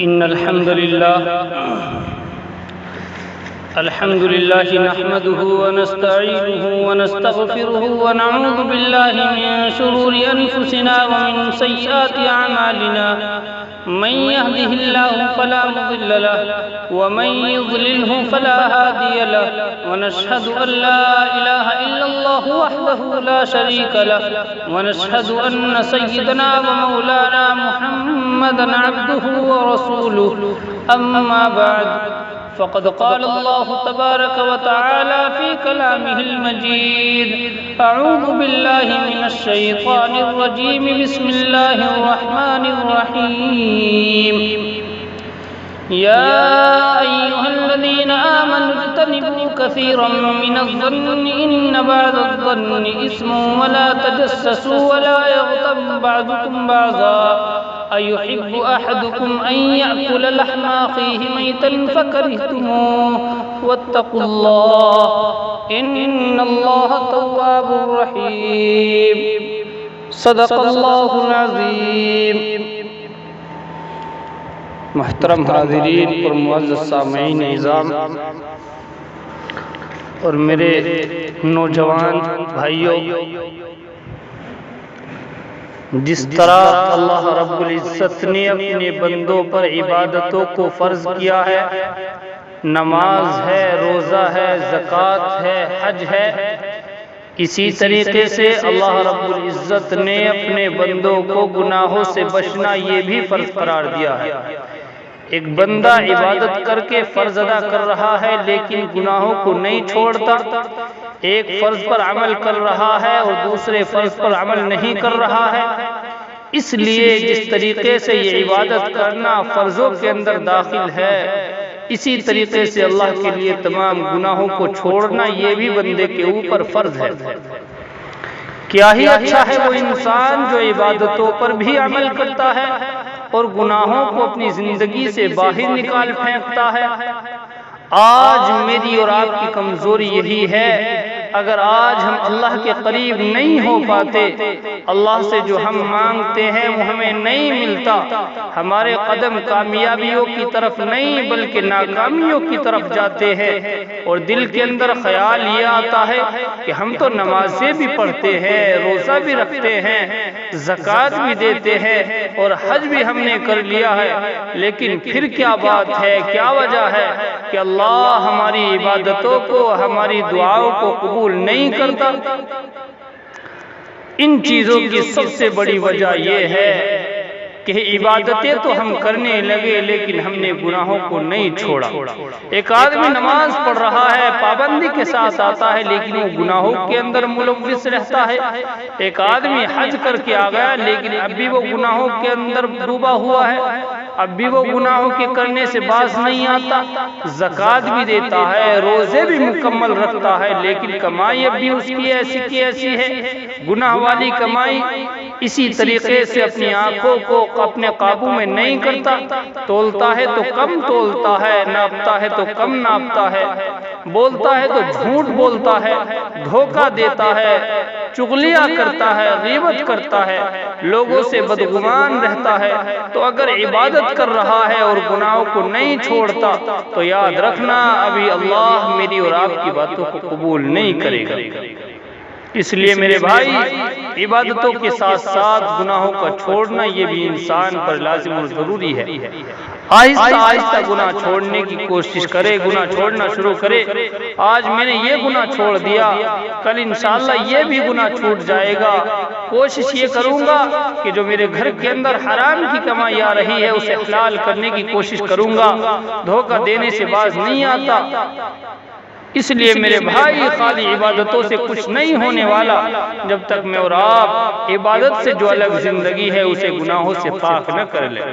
إن الحمد لله نحمده ونستعينه ونستغفره ونعوذ بالله من شرور أنفسنا ومن سيئات أعمالنا من يهده الله فلا مضل له ومن يضلله فلا هادي له ونشهد أن لا إله إلا الله وحده لا شريك له ونشهد أن سيدنا ومولانا محمدا عبده ورسوله أما بعد فقد قال الله تبارك وتعالى في كلامه المجيد أعوذ بالله من الشيطان الرجيم بسم الله الرحمن الرحيم يا أيها الذين آمنوا اجتنبوا كثيرا من الظن إن بعض الظن إثم ولا تجسسوا ولا يغتب بعضكم بعضا أيحب أحدكم أن يأكل لحم أخيه ميتا فكرهتموه واتقوا الله إن الله تواب رحيم صدق الله العظيم. محترم حاضرین اور معزز سامعین اعظام اور میرے نوجوان بھائیوں، جس طرح اللہ رب العزت نے اپنے بندوں پر عبادتوں کو فرض کیا ہے، نماز ہے، روزہ ہے، زکوٰۃ ہے، حج ہے، اسی طریقے سے اللہ رب العزت نے اپنے بندوں کو گناہوں سے بچنا یہ بھی فرض قرار دیا ہے. ایک بندہ عبادت کر کے فرض ادا کر رہا ہے لیکن گناہوں کو نہیں چھوڑتا، ایک فرض پر عمل کر رہا ہے اور دوسرے فرض پر عمل نہیں کر رہا ہے. اس لیے جس طریقے سے یہ عبادت کرنا فرضوں کے اندر داخل ہے، اسی طریقے سے اللہ کے لیے تمام گناہوں کو چھوڑنا یہ بھی بندے کے اوپر فرض ہے. کیا ہی اچھا ہے وہ انسان جو عبادتوں پر بھی عمل کرتا ہے اور گناہوں کو اپنی زندگی سے باہر نکال پھینکتا ہے. آج میری اور آپ کی کمزوری یہی ہے، اگر آج ہم اللہ کے قریب نہیں ہو پاتے، اللہ سے جو ہم مانگتے ہیں وہ ہمیں نہیں ملتا، ہمارے قدم کامیابیوں کی طرف نہیں بلکہ ناکامیوں کی طرف جاتے ہیں، اور دل کے اندر خیال یہ آتا ہے کہ ہم تو نمازیں بھی پڑھتے ہیں، روزہ بھی رکھتے ہیں، زکوٰۃ بھی دیتے ہیں اور حج بھی ہم نے کر لیا ہے، لیکن پھر کیا بات ہے، کیا وجہ ہے کہ اللہ ہماری عبادتوں کو، ہماری دعاؤں کو قبول نہیں کرتا؟ ان چیزوں کی سب سے بڑی وجہ یہ ہے کہ عبادتیں تو ہم کرنے لگے لیکن ہم نے گناہوں کو نہیں چھوڑا. ایک آدمی نماز پڑھ رہا ہے، پابندی کے ساتھ آتا ہے لیکن وہ گناہوں کے اندر ملوث رہتا ہے. ایک آدمی حج کر کے آ گیا لیکن اب بھی وہ گناہوں کے اندر ڈوبا ہوا ہے، اب بھی وہ گناہوں کے کرنے سے باز نہیں آتا. زکوٰۃ بھی دیتا ہے، روزے بھی مکمل رکھتا ہے، لیکن کمائی اب بھی اس کی ایسی کی ایسی ہے، گناہ والی کمائی. اسی طریقے سے اپنی آنکھوں کو اپنے قابو میں نہیں کرتا، تولتا ہے تو کم تولتا ہے، ناپتا ہے تو کم ناپتا ہے، بولتا ہے تو جھوٹ بولتا ہے، دھوکہ دیتا ہے، چغلیاں کرتا ہے، غیبت کرتا ہے، لوگوں سے بدگمان رہتا ہے. تو اگر عبادت کر رہا ہے اور گناہوں کو نہیں چھوڑتا تو یاد رکھنا ابھی اللہ میری اور آپ کی باتوں کو قبول نہیں کرے گا. اس لیے میرے بھائی، عبادتوں کے ساتھ ساتھ گناہوں کا چھوڑنا یہ بھی انسان پر لازم اور ضروری ہے. آہستہ آہستہ گناہ چھوڑنے کی کوشش کرے، گناہ چھوڑنا شروع کرے. آج میں نے یہ گناہ چھوڑ دیا، کل انشاءاللہ یہ بھی گناہ چھوٹ جائے گا. کوشش یہ کروں گا کہ جو میرے گھر کے اندر حرام کی کمائی آ رہی ہے اسے حلال کرنے کی کوشش کروں گا. دھوکہ دینے سے باز نہیں آتا. اس لیے میرے بھائی، خالی عبادتوں سے کچھ نہیں ہونے والا جب تک میں اور آپ عبادت سے جو الگ زندگی ہے اسے گناہوں سے پاک نہ کر لیں.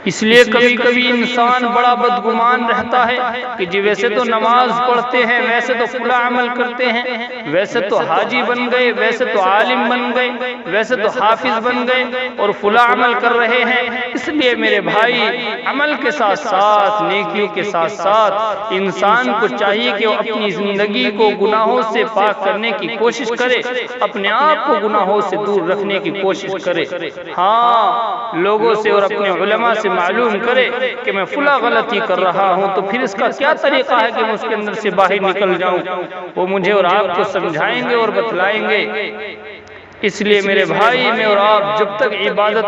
اس لیے کبھی کبھی انسان بڑا بدگمان رہتا ہے کہ جی ویسے تو نماز پڑھتے ہیں، ویسے تو فلاں عمل کرتے ہیں، ویسے تو حاجی بن گئے، ویسے تو عالم بن گئے، ویسے تو حافظ بن گئے اور فلاں عمل کر رہے ہیں. اس لیے میرے بھائی، عمل کے ساتھ ساتھ، نیکیوں کے ساتھ ساتھ انسان کو چاہیے کہ وہ اپنی زندگی کو گناہوں سے پاک کرنے کی کوشش کرے، اپنے آپ کو گناہوں سے دور رکھنے کی کوشش کرے. ہاں، لوگوں سے اور اپنے علماء سے معلوم کرے کہ میں فلاں غلطی کر رہا ہوں تو پھر اس کا کیا طریقہ ہے کہ میں اس کے اندر سے باہر نکل جاؤں، وہ مجھے اور آپ کو سمجھائیں گے اور بتلائیں گے۔ اس لیے میرے بھائی، میں اور آپ جب تک عبادت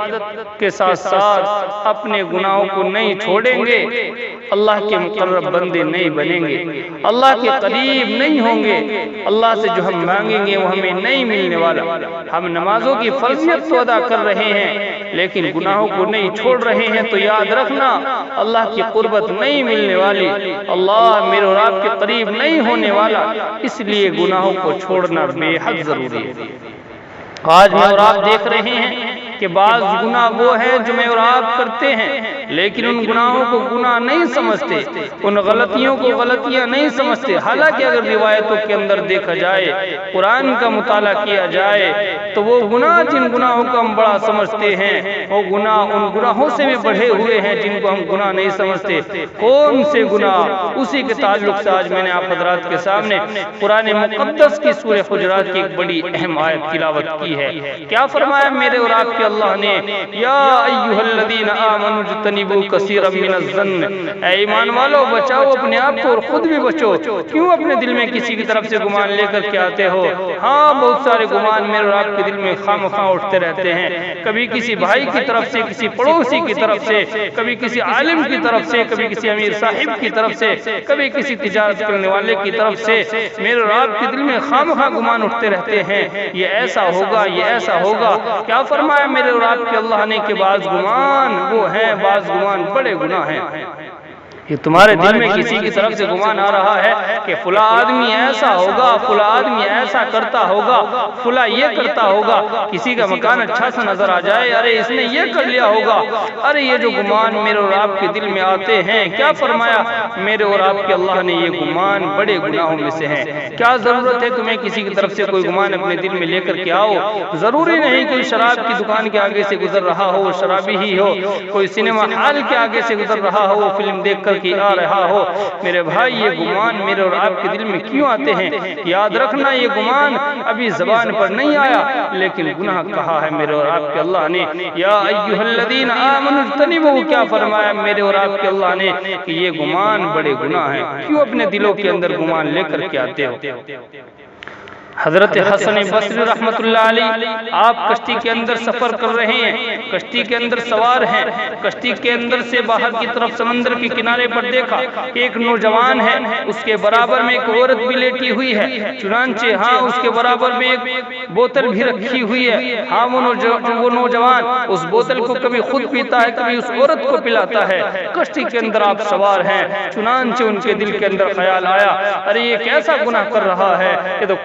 کے ساتھ ساتھ اپنے گناہوں کو نہیں چھوڑیں گے، اللہ کے مقرب بندے نہیں بنیں گے، اللہ کے قریب نہیں ہوں گے، اللہ سے جو ہم مانگیں گے وہ ہمیں نہیں ملنے والا۔ ہم نمازوں کی فرضیت تو ادا کر رہے ہیں لیکن گناہوں کو نہیں چھوڑ رہے ہیں تو یاد رکھنا اللہ کی قربت نہیں ملنے والی، اللہ میرے اور آپ کے قریب نہیں ہونے والا۔ اس لیے گناہوں کو چھوڑنا بے حد ضروری ہے۔ آج میں اور آپ دیکھ رہے ہیں کہ بعض گناہ وہ ہیں جو میں اور آپ کرتے ہیں لیکن ان گناہوں کو گناہ نہیں سمجھتے، ان غلطیوں کو غلطیاں نہیں سمجھتے۔ حالانکہ اگر روایتوں کے اندر دیکھا جائے، قرآن کا مطالعہ کیا جائے تو وہ گناہ جن گناہوں کو ہم بڑا سمجھتے ہیں، وہ گناہ ان گناہوں سے بھی بڑھے ہوئے ہیں جن کو ہم گناہ نہیں سمجھتے۔ کون سے گناہ؟ اسی کے تعلق سے آج میں نے آپ حضرات کے سامنے قرآن مقدس کی سورہ حجرات کی ایک بڑی اہم آیت تلاوت کی ہے۔ کیا فرمایا میرے اور آپ کے اللہ نے؟ یا ایھا الذین آمنوا اجتنبوا کثیرا من الظن، اے ایمان والو بچاؤ اپنے آپ کو اور خود بھی بچو۔ کیوں اپنے دل میں کسی کی طرف سے گمان لے کر کے آتے ہو؟ ہاں بہت سارے گمان میرے اور آپ کے دل میں خواہ مخواہ اٹھتے رہتے ہیں، کبھی کسی بھائی کی طرف سے، کسی پڑوسی کی طرف سے، کبھی کسی عالم کی طرف سے، کبھی کسی امیر صاحب کی طرف سے، کبھی کسی تجارت کرنے والے کی طرف سے میرے اور آپ کے دل میں خواہ مخواہ گمان اٹھتے رہتے ہیں، یہ ایسا ہوگا، یہ ایسا ہوگا۔ کیا فرمایا میرے اور آپ کے اللہ نے کہ بعض گمان وہ ہیں، بعض گمان بڑے گناہ ہیں۔ یہ تمہارے دل میں کسی کی طرف سے گمان آ رہا ہے کہ فلاں آدمی ایسا ہوگا، فلاں آدمی ایسا کرتا ہوگا، فلاں یہ کرتا ہوگا، کسی کا مکان اچھا سا نظر آ جائے، ارے اس نے یہ کر لیا ہوگا۔ ارے یہ جو گمان میرے اور آپ کے دل میں آتے ہیں، کیا فرمایا میرے اور آپ کے اللہ نے؟ یہ گمان بڑے گناہوں میں سے ہیں۔ کیا ضرورت ہے تمہیں کسی کی طرف سے کوئی گمان اپنے دل میں لے کر کے آؤ؟ ضروری نہیں کوئی شراب کی دکان کے آگے سے گزر رہا ہو شرابی ہی ہو، کوئی سنیما ہال کے آگے سے گزر رہا ہو فلم دیکھ کر کی آ رہا ہو۔ میرے بھائی یہ گمان میرے اور آپ کے دل میں کیوں آتے ہیں؟ یاد رکھنا یہ گمان ابھی زبان پر نہیں آیا لیکن گناہ کہا ہے میرے اور آپ کے اللہ نے۔ یا ایھا الذین آمنوا اجتنبوا، کیا فرمایا میرے اور آپ کے اللہ نے کہ یہ گمان بڑے گناہ ہیں۔ کیوں اپنے دلوں کے اندر گمان لے کر کے آتے ہو؟ حضرت حسن بصری رحمت اللہ علیہ، آپ کشتی کے اندر سفر کر رہے ہیں، کشتی کے اندر سوار ہیں، کشتی کے اندر سے باہر کی طرف سمندر کے کنارے پر دیکھا ایک نوجوان ہے، اس کے برابر میں ایک عورت بھی لیٹی ہوئی ہے، چنانچہ ہاں اس کے برابر میں ایک بوتل بھی رکھی ہوئی ہے۔ ہاں وہ نوجوان اس بوتل کو کبھی خود پیتا ہے، کبھی اس عورت کو پلاتا ہے۔ کشتی کے اندر آپ سوار ہیں، چنانچہ ان کے دل کے اندر خیال آیا، ارے یہ کیسا گناہ کر رہا ہے، یہ تو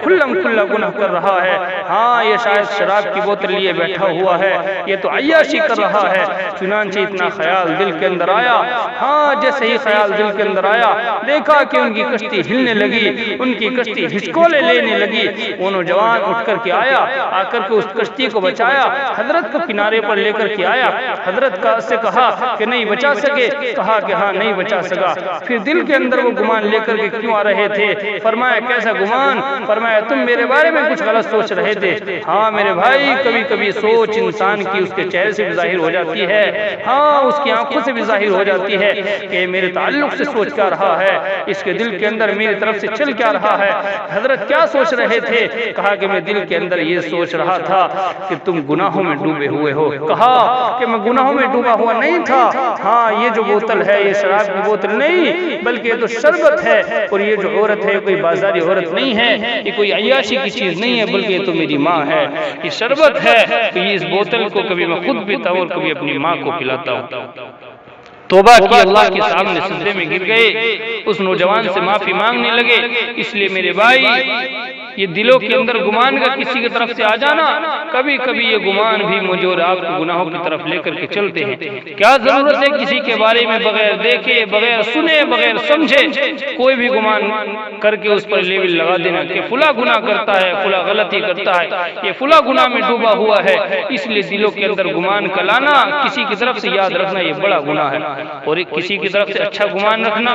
کھلا گناہ کر رہا ہے۔ ہاں یہ شاید شراب کی بوتل لیے بیٹھا ہوا ہے، یہ تو عیاشی کر رہا ہے۔ چنانچہ اتنا خیال دل کے اندر آیا۔ ہاں جیسے ہی خیال دل کے اندر آیا، دیکھا کہ ان کی کشتی ہلنے لگی، ان کی کشتی ہچکولے لینے لگی۔ وہ نوجوان اٹھ کر کے آیا، آ کر کے اس کشتی کو بچایا، حضرت کو کنارے پر لے کر کے آیا۔ حضرت سے کہا کہ نہیں بچا سکے؟ کہا کہ ہاں نہیں بچا سکا۔ پھر دل کے اندر وہ گمان لے کر کے کیوں آ رہے تھے؟ فرمایا کیسا گمان؟ فرمایا تم میرے بارے میں کچھ غلط سوچ رہے تھے۔ ہاں میرے بھائی کبھی کبھی سوچ انسان کی اس کے چہرے سے بھی ظاہر ہو جاتی ہے، ہاں اس کی آنکھوں سے بھی ظاہر ہو جاتی ہے کہ میرے تعلق سے سوچ کیا رہا ہے، اس کے دل کے اندر میری طرف سے چل کیا رہا ہے۔ حضرت کیا سوچ رہے تھے؟ کہا کہ میں دل کے اندر یہ سوچ رہا تھا کہ تم گناہوں میں ڈوبے ہوئے ہو۔ کہا کہ میں گناہوں میں ڈوبا ہوا نہیں تھا، ہاں یہ جو بوتل ہے یہ شراب کی بوتل نہیں بلکہ یہ تو شربت ہے، اور یہ جو عورت ہے کوئی بازاری عورت نہیں ہے، یہ کوئی عیاشی کی چیز نہیں ہے بلکہ یہ تو میری ماں ہے، یہ شربت ہے، تو یہ اس بوتل کو کبھی میں خود پیتا ہوں اور کبھی اپنی ماں کو پلاتا ہوں۔ توبہ کی، اللہ کے سامنے سجدے میں گر گئے، اس نوجوان سے معافی مانگنے لگے۔ اس لیے میرے بھائی یہ دلوں کے اندر گمان کا کسی کی طرف سے آ جانا، کبھی کبھی یہ گمان بھی مجھے اور آپ کو گناہوں کی طرف لے کر کے چلتے ہیں۔ کیا ضرورت ہے کسی کے بارے میں بغیر دیکھے، بغیر سنے، بغیر سمجھے کوئی بھی گمان کر کے اس پر لیبل لگا دینا کہ فلاں گناہ کرتا ہے، فلاں غلطی کرتا ہے، یہ فلاں گناہ میں ڈوبا ہوا ہے۔ اس لیے دلوں کے اندر گمان کا لانا، کسی کی طرف سے یاد رکھنا یہ بڑا گناہ ہے، اور کسی کی طرف سے اچھا گمان رکھنا،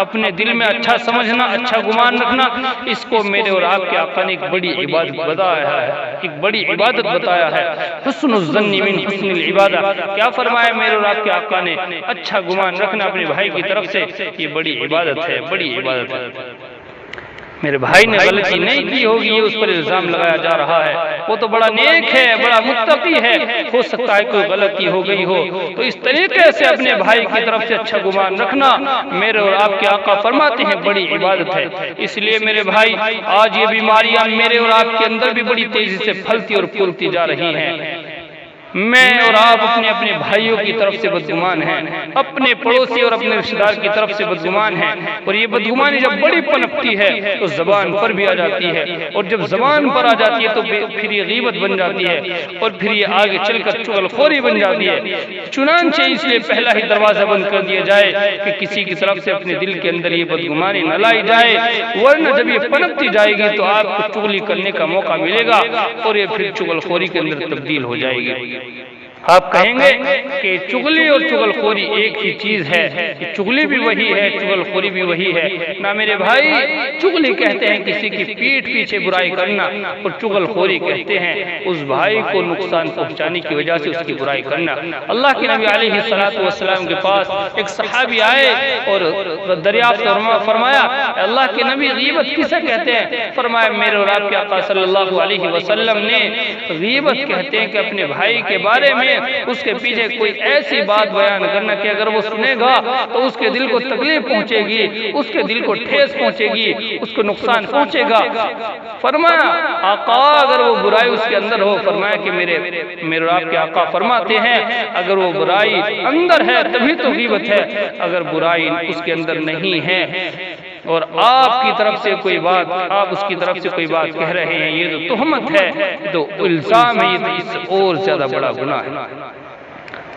اپنے دل میں اچھا سمجھنا، اچھا گمان رکھنا، اس کو میرے اور آپ کے آقا نے ایک بڑی عبادت بتایا ہے، ایک بڑی عبادت عبادت بتایا ہے، حسن الظن من حسن العبادہ. کیا فرمایا میرے اور آپ کے آقا نے؟ اچھا گمان رکھنا اپنے بھائی کی طرف سے یہ بڑی عبادت ہے، بڑی عبادت ہے. میرے بھائی نے غلطی نہیں کی ہوگی، یہ اس پر الزام لگایا جا رہا ہے. وہ تو بڑا نیک ہے، بڑا متقی ہے، ہو سکتا ہے کوئی غلطی ہو گئی ہو. تو اس طریقے سے اپنے بھائی کی طرف سے اچھا گمان رکھنا میرے اور آپ کے آقا فرماتے ہیں بڑی عبادت ہے. اس لیے میرے بھائی آج یہ بیماریاں میرے اور آپ کے اندر بھی بڑی تیزی سے پھلتی اور پھولتی جا رہی ہیں. میں اور آپ اپنے بھائیوں کی طرف سے بدگمان ہیں، اپنے پڑوسی اور اپنے رشتہ دار کی طرف سے بدگمان ہیں. اور یہ بدگمانی جب بڑی پنپتی ہے تو زبان پر بھی آ جاتی ہے، اور جب زبان پر آ جاتی ہے تو پھر یہ غیبت بن جاتی ہے، اور پھر یہ آگے چل کر چغل خوری بن جاتی ہے. چنانچہ اس لیے پہلا ہی دروازہ بند کر دیا جائے کہ کسی کی طرف سے اپنے دل کے اندر یہ بدگمانی نہ لائی جائے، ورنہ جب یہ پنپتی جائے گی تو آپ کو چغلی کرنے کا موقع ملے گا، اور یہ پھر چغل خوری کے اندر تبدیل ہو جائے گی. آپ کہیں گے کہ چغلی اور چغل خوری ایک ہی چیز ہے، چغلی بھی وہی ہے، چغل خوری بھی وہی ہے. نہ میرے بھائی، چغلی کہتے ہیں کسی کی پیٹھ پیچھے برائی کرنا، اور چغل خوری کہتے ہیں اس بھائی کو نقصان پہنچانے کی وجہ سے اس کی برائی کرنا. اللہ کے نبی علیہ السلام کے پاس ایک صحابی آئے اور دریافت فرمایا اللہ کے نبی غیبت کسے کہتے ہیں؟ فرمایا میرے اور آپ کے آقا صلی اللہ علیہ وسلم نے غیبت کہتے ہیں کہ اپنے بھائی کے بارے میں اس کے پیچھے کوئی ایسی بات بیان کرنا کہ اگر وہ سنے گا تو اس کے دل کو تکلیف پہنچے گی، اس کے دل کو ٹھیس پہنچے گی، اس کو نقصان پہنچے گا. فرمایا آقا اگر وہ برائی اس کے اندر ہو، فرمایا کہ میرے آپ کے آقا فرماتے ہیں اگر وہ برائی اندر ہے تبھی تو غیبت ہے، اگر برائی اس کے اندر نہیں ہے اور آپ کی طرف سے کوئی بات، آپ اس کی طرف سے کوئی بات کہہ رہے ہیں، یہ تو تہمت ہے، تو الزام ہے، یہ تو اس سے اور زیادہ بڑا گناہ ہے.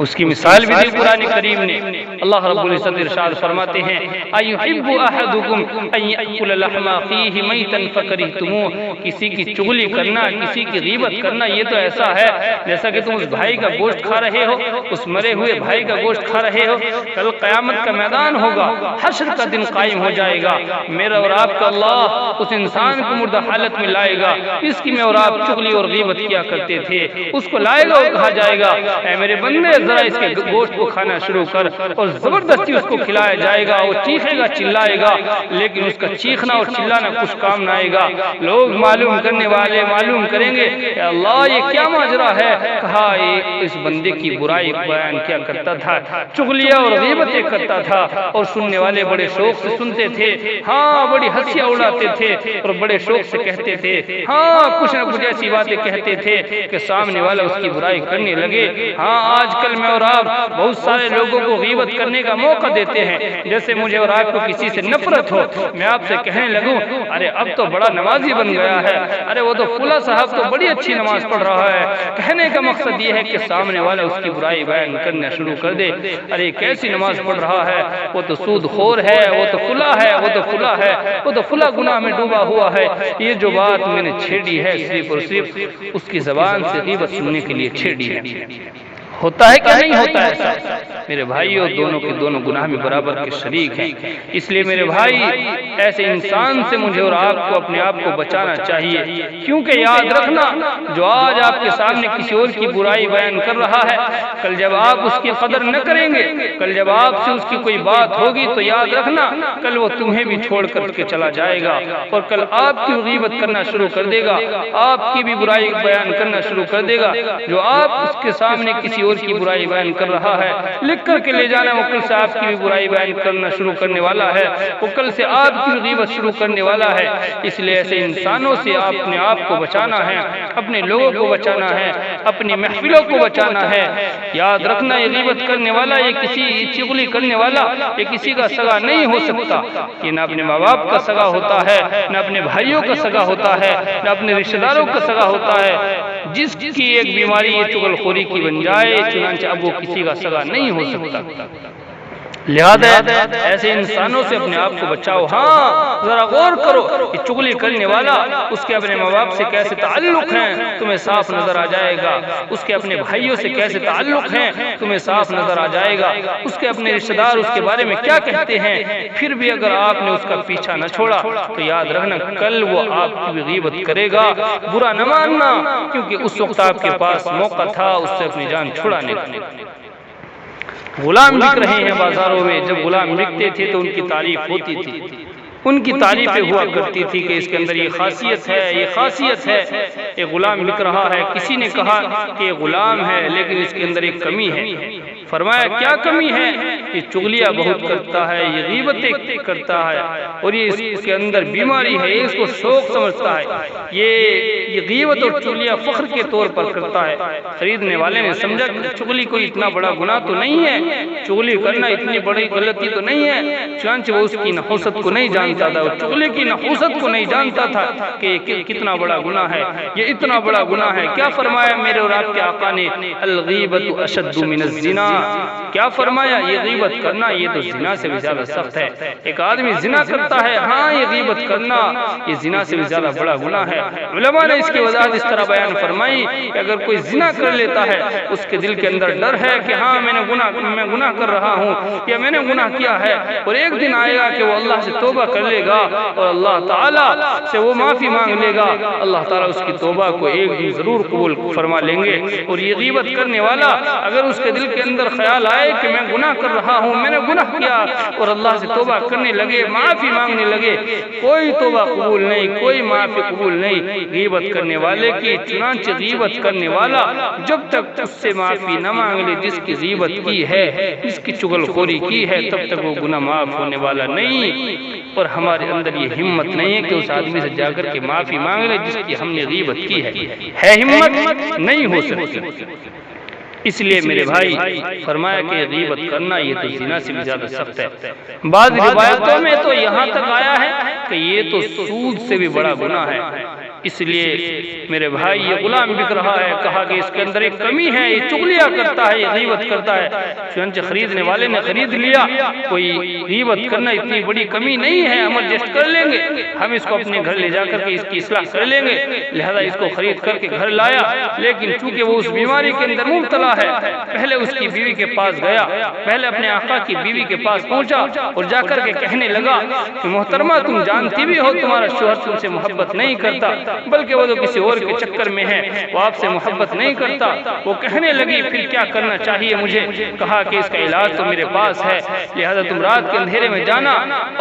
اس کی مثال بھی دل قرآن کریم نے اللہ رب العزت ارشاد فرماتے ہیں ایحب احدکم ان یاکل لحم اخیہ میتا فکرہتموہ. کسی کی چغلی کرنا، کسی کی غیبت کرنا یہ تو ایسا ہے جیسا کہ تم اس بھائی کا گوشت کھا رہے ہو، اس مرے ہوئے بھائی کا گوشت کھا رہے ہو. کل قیامت کا میدان ہوگا، حشر کا دن قائم ہو جائے گا، میرا اور آپ کا اللہ اس انسان کو مردہ حالت میں لائے گا اس کی میں اور آپ چغلی اور غیبت کیا کرتے تھے، اس کو لائے گا اور کہا جائے گا اے میرے بندے ذرا اس کے گوشت کو کھانا شروع کر، اور زبردستی اس کو کھلایا جائے گا. وہ چیخے گا، چلائے گا، لیکن اس کا چیخنا اور چلانا کچھ کام نہ آئے گا. لوگ معلوم کرنے والے معلوم کریں گے کہ اللہ یہ کیا ماجرا ہے. کہا یہ اس بندے کی برائی بیان کیا کرتا تھا، چغلیاں اور غیبتیں کرتا تھا، اور سننے والے بڑے شوق سے سنتے تھے، ہاں بڑی ہنسیاں اڑاتے تھے اور بڑے شوق سے کہتے تھے، ہاں کچھ نہ کچھ ایسی باتیں کہتے تھے کہ سامنے والا اس کی برائی کرنے لگے. ہاں آج کل میں اور آپ بہت سارے لوگوں کو غیبت کرنے کا موقع دیتے ہیں. جیسے مجھے اور آپ کو کسی سے نفرت ہو، میں آپ سے کہنے لگوں ارے اب تو بڑا نمازی بن گیا ہے، ارے وہ تو فلاں صاحب تو بڑی اچھی نماز پڑھ رہا ہے. کہنے کا مقصد یہ ہے کہ سامنے والا اس کی برائی بیان کرنا شروع کر دے. ارے کیسی نماز پڑھ رہا ہے، وہ تو سود خور ہے، وہ تو فلاں ہے، وہ تو فلاں ہے، وہ تو فلاں گناہ میں ڈوبا ہوا ہے. یہ جو بات میں نے چھیڑی ہے صرف اور صرف اس کی زبان سے غیبت سننے کے لیے چھیڑی ہے. ہوتا ہے کہ نہیں ہوتا ہے ایسا؟ میرے بھائیوں دونوں کے دونوں گناہ میں برابر کے شریک ہیں. اس لیے میرے بھائی ایسے انسان سے مجھے اور آپ کو اپنے آپ کو بچانا چاہیے. کیونکہ یاد رکھنا جو آج آپ کے سامنے کسی اور کی برائی بیان کر رہا ہے، کل جب آپ اس کی قدر نہ کریں گے، کل جب آپ سے اس کی کوئی بات ہوگی تو یاد رکھنا کل وہ تمہیں بھی چھوڑ کر کے چلا جائے گا، اور کل آپ کی غیبت کرنا شروع کر دے گا، آپ کی بھی برائی بیان کرنا شروع کر دے گا. جو آپ اس کے سامنے کسی اور کی برائی بیان کر رہا ہے، لکھ کر کے لے جانا وہ کل سے آپ کی بھی برائی بیان کرنا شروع کرنے والا ہے، وہ کل سے آپ کی غیبت شروع کرنے والا ہے. اس لیے ایسے انسانوں سے اپنے آپ کو بچانا ہے، اپنے لوگوں کو بچانا ہے، اپنی محفلوں کو بچانا ہے. یاد رکھنا یہ غیبت کرنے والا، یہ کسی چغلی کرنے والا یہ کسی کا سگا نہیں ہو سکتا. یہ نہ اپنے ماں باپ کا سگا ہوتا ہے، نہ اپنے بھائیوں کا سگا ہوتا ہے، نہ اپنے رشتہ داروں کا سگا ہوتا ہے. جس کی ایک بیماری یہ چغل خوری کی بن جائے، چنانچہ اب وہ کسی کا سگا نہیں ہو سکتا. لہذا ایسے انسانوں سے اپنے آپ کو بچاؤ۔ ہاں ذرا غور کرو کہ چغلی کرنے والا اس کے اپنے ماں باپ سے کیسے تعلق ہیں تمہیں صاف نظر آ جائے گا، اس کے اپنے بھائیوں سے کیسے تعلق ہیں تمہیں صاف نظر آ جائے گا، اس کے اپنے رشتہ دار اس کے بارے میں کیا کہتے ہیں، پھر بھی اگر آپ نے اس کا پیچھا نہ چھوڑا تو یاد رکھنا کل وہ آپ کی بھی غیبت کرے گا۔ برا نہ ماننا، کیونکہ اس وقت آپ کے پاس موقع تھا اس سے اپنی جان چھڑانے کا۔ غلام بک رہے ہیں بازاروں میں، جب غلام بکتے تھے تو ان کی تعریف ہوتی تھی، ان کی تعریفیں ہوا کرتی تھی کہ اس کے اندر یہ خاصیت ہے، یہ خاصیت ہے، یہ غلام بک رہا ہے۔ کسی نے کہا کہ یہ غلام ہے لیکن اس کے اندر ایک کمی ہے۔ فرمایا کیا کمی ہے؟ یہ چغلیاں بہت کرتا ہے، یہ غیبتیں کرتا ہے، اور یہ اس کے اندر بیماری ہے، اس کو شوق سمجھتا ہے، یہ غیبت اور چغلیاں فخر کے طور پر کرتا ہے۔ خریدنے والے نے سمجھا کہ چغلی کوئی اتنا بڑا گناہ تو نہیں ہے، چغلی کرنا اتنی بڑی غلطی تو نہیں ہے، چنانچہ وہ اس کی نحوست کو نہیں جانتا تھا، وہ چغلی کی نحوست کو نہیں جانتا تھا کہ یہ کتنا بڑا گناہ ہے، یہ اتنا بڑا گناہ ہے۔ کیا فرمایا میرے اور آپ کے آقا نے؟ الغیبت اشد من الزنا۔ کیا فرمایا؟ یہ غیبت کرنا یہ تو زنا سے بھی زیادہ سخت ہے۔ ایک آدمی زنا کرتا ہے، ہاں یہ غیبت کرنا یہ زنا سے بھی زیادہ بڑا گناہ ہے۔ علماء نے اس کی وضاحت اس طرح بیان فرمائی کہ اگر کوئی زنا کر لیتا ہے اس کے دل کے اندر ڈر ہے کہ ہاں میں گناہ کر رہا ہوں یا میں نے گناہ کیا ہے، اور ایک دن آئے گا کہ وہ اللہ سے توبہ کر لے گا اور اللہ تعالیٰ سے وہ معافی مانگ لے گا، اللہ تعالیٰ اس کی توبہ کو ایک دن ضرور قبول فرما لیں گے۔ اور یہ غیبت کرنے والا اگر اس کے دل کے اندر خیال آئے کہ میں گناہ کر رہا ہوں، میں نے گناہ کیا، اور اللہ سے توبہ کرنے لگے، معافی مانگنے لگے، کوئی توبہ قبول نہیں، کوئی معافی قبول نہیں غیبت کرنے والے کی۔ چنانچہ غیبت کرنے والا جب تک اس سے معافی نہ مانگ لے جس کی غیبت کی ہے، جس کی چغل خوری کی ہے، تب تک وہ گناہ معاف ہونے والا نہیں۔ اور ہمارے اندر یہ ہمت نہیں ہے کہ اس آدمی سے جا کر کے معافی مانگ لے جس کی ہم نے غیبت کی ہے ہمت نہیں ہو سکتی۔ اس لیے میرے بھائی فرمایا کہ غیبت کرنا یہ تو زنا سے بھی زیادہ سخت ہے۔ بعض روایتوں میں تو یہاں تک آیا ہے کہ یہ تو سود سے بھی بڑا گناہ ہے۔ اس لیے میرے بھائی یہ غلام بک رہا ہے، کہا کہ اس کے اندر ایک کمی ہے، یہ چغلیاں کرتا ہے، یہ غیبت کرتا ہے۔ چنانچہ خریدنے والے نے خرید لیا، کوئی غیبت کرنا اتنی بڑی کمی نہیں ہے، ہم ایڈجسٹ کر لیں گے، ہم اس کو اپنے گھر لے جا کر کے اس کی اصلاح کر لیں گے۔ لہذا اس کو خرید کر کے گھر لایا، لیکن چونکہ وہ اس بیماری کے اندر مبتلا ہے، پہلے اس کی بیوی کے پاس گیا، پہلے اپنے آقا کی بیوی کے پاس پہنچا اور جا کر کے کہنے لگا کہ محترمہ تم جانتی بھی ہو تمہارا شوہر تم سے محبت نہیں کرتا، بلکہ وہ تو کسی اور کے چکر میں ہے، وہ آپ سے محبت نہیں کرتا۔ وہ کہنے لگی پھر کیا کرنا چاہیے مجھے؟ کہا کہ اس کا علاج تو میرے پاس ہے، لہذا تم رات کے اندھیرے میں جانا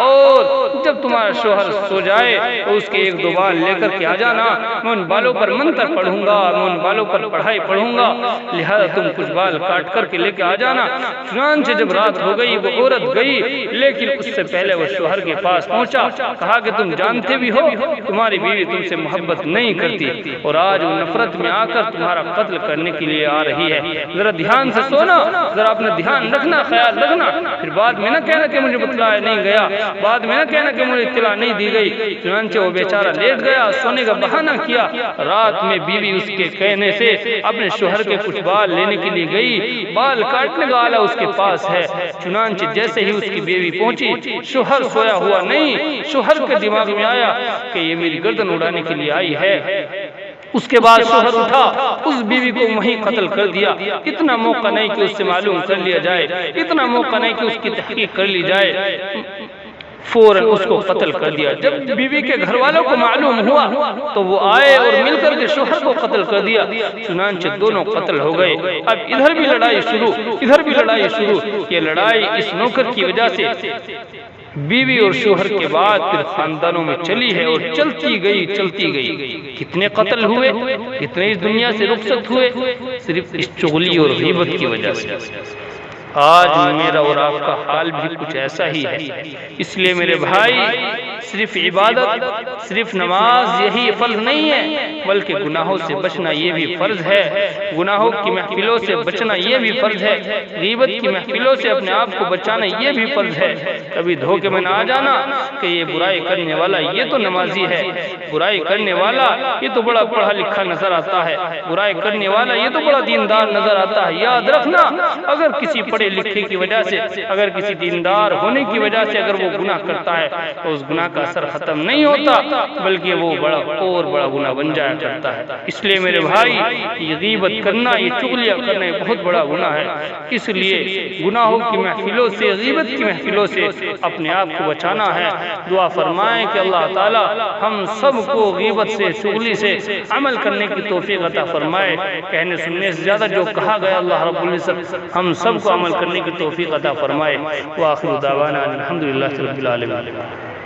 اور جب تمہارا شوہر سو جائے تو اس کے ایک دو بال لے کر کے آ جانا، میں ان بالوں پر منتر پڑھوں گا، میں ان بالوں پر پڑھائی پڑھوں گا، لہذا تم کچھ بال کاٹ کر کے لے کے آ جانا۔ چنانچہ جب رات ہو گئی وہ عورت گئی، لیکن اس سے پہلے وہ شوہر کے پاس پہنچا، کہا کہ تم جانتے بھی ہو تمہاری بیوی تم سے محبت نہیں کرتی اور آج وہ نفرت میں آ کر تمہارا قتل کرنے کے لیے آ رہی ہے، ذرا دھیان سے سونا، ذرا اپنا دھیان رکھنا، خیال رکھنا، پھر بعد میں نہ کہنا کہ مجھے بتلایا نہیں گیا، بعد میں نہ کہنا کہ مجھے اطلاع نہیں دی گئی۔ چنانچہ وہ بیچارہ لیٹ گیا، سونے کا بہانہ کیا، رات میں بیوی اس کے کہنے سے اپنے شوہر کے کچھ بال لینے کے لیے گئی، بال کاٹنے کا آلہ اس کے پاس ہے۔ چنانچہ جیسے ہی اس کی بیوی پہنچی، شوہر سویا ہوا نہیں، شوہر کے دماغ میں آیا کہ یہ میری گردن اڑانے کے لیے آئی ہے۔ اس کے بعد شوہر اٹھا، اس بیوی کو وہیں قتل کر دیا۔ اتنا موقع نہیں کہ اس سے معلوم کر لیا جائے، اتنا موقع نہیں کہ اس کی تحقیق کر لی جائے، فوراً اس کو قتل کر دیا۔ جب بیوی کے گھر والوں کو معلوم ہوا تو وہ آئے اور مل کر کے شوہر کو قتل کر دیا۔ چنانچہ دونوں قتل ہو گئے۔ اب ادھر بھی لڑائی شروع، ادھر بھی لڑائی شروع۔ یہ لڑائی اس نوکر کی وجہ سے بیوی اور شوہر کے بعد پھر خاندانوں میں چلی ہے اور چلتی گئی چلتی گئی۔ کتنے قتل ہوئے، کتنے اس دنیا سے رخصت ہوئے، صرف اس چغلی اور غیبت کی وجہ سے۔ آج میرا اور آپ کا حال بھی کچھ ایسا ہی ہے۔ اس لیے میرے بھائی صرف عبادت، صرف نماز یہی فرض نہیں ہے، بلکہ گناہوں سے بچنا یہ بھی فرض ہے، گناہوں کی محفلوں سے بچنا یہ بھی فرض ہے، غیبت کی محفلوں سے اپنے آپ کو بچانا یہ بھی فرض ہے۔ کبھی دھوکے میں نہ آ جانا کہ یہ برائی کرنے والا یہ تو نمازی ہے، برائی کرنے والا یہ تو بڑا پڑھا لکھا نظر آتا ہے، برائی کرنے والا یہ تو بڑا دیندار نظر آتا ہے۔ یاد رکھنا اگر کسی پڑھے لکھے کی وجہ سے، اگر کسی دیندار ہونے کی وجہ سے اگر وہ گناہ کرتا ہے تو اس گناہ کا اثر ختم نہیں ہوتا، بلکہ وہ بڑا گناہ بن جایا کرتا ہے۔ اس لیے میرے بھائی، یہ غیبت کرنا، یہ چغلیاں کرنا یہ بہت بڑا گناہ ہے۔ اس لیے گناہوں کی محفلوں سے، غیبت کی محفلوں سے اپنے آپ کو بچانا ہے۔ دعا فرمائیں کہ اللہ تعالی ہم سب کو غیبت سے، چغلی سے عمل کرنے کی توفیق عطا فرمائے۔ کہنے سننے سے زیادہ جو کہا گیا اللہ رب العزت ہم سب کو عمل کرنے کی توفیق عطا فرمائے۔ وآخر دعوانا الحمدللہ رب العالمین۔